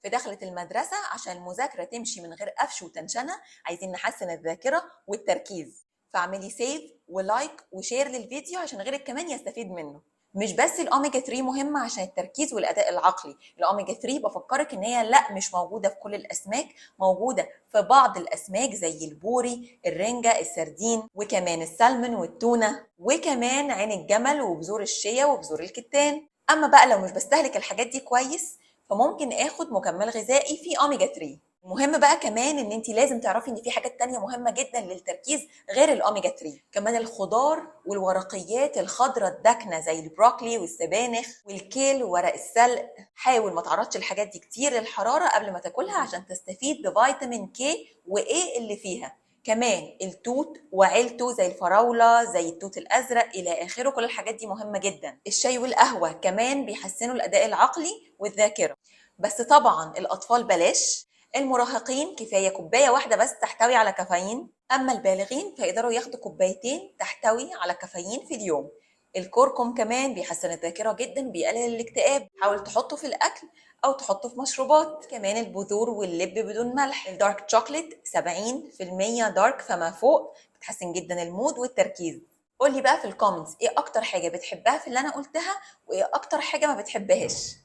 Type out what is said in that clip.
في دخلة المدرسة عشان المذاكرة تمشي من غير قفش وتنشنة، عايزين نحسن الذاكرة والتركيز. فاعملي سيف ولايك وشير للفيديو عشان غيرك كمان يستفيد منه. مش بس الاوميجا 3 مهمة عشان التركيز والاداء العقلي، الاوميجا 3 بفكرك ان هي لا مش موجودة في كل الاسماك، موجودة في بعض الاسماك زي البوري، الرنجة، السردين، وكمان السلمون والتونة، وكمان عين الجمل وبذور الشيا وبذور الكتان. اما بقى لو مش بستهلك الحاجات دي كويس فممكن اخد مكمل غذائي فيه اوميجا 3. المهم بقى كمان ان انت لازم تعرفي ان في حاجات تانية مهمة جدا للتركيز غير الاوميجا 3، كمان الخضار والورقيات الخضراء الداكنة زي البروكلي والسبانخ والكيل وورق السلق. حاول ما تعرضش الحاجات دي كتير للحرارة قبل ما تاكلها عشان تستفيد بفيتامين كي وايه اللي فيها. كمان التوت وعيلته زي الفراولة زي التوت الأزرق إلى آخره، كل الحاجات دي مهمة جدا. الشاي والقهوة كمان بيحسنوا الأداء العقلي والذاكرة، بس طبعا الأطفال بلاش. المراهقين كفاية كوباية واحدة بس تحتوي على كافيين، أما البالغين فيقدروا ياخدوا كوبايتين تحتوي على كافيين في اليوم. الكركم كمان بيحسن الذاكرة جدا، بيقلل الاكتئاب، حاول تحطه في الأكل أو تحطه في مشروبات. كمان البذور واللب بدون ملح. الدارك شوكليت 70% دارك فما فوق، بتحسن جدا المود والتركيز. قولي بقى في الكومنتس ايه أكتر حاجة بتحبها في اللي أنا قلتها وايه أكتر حاجة ما بتحبهاش.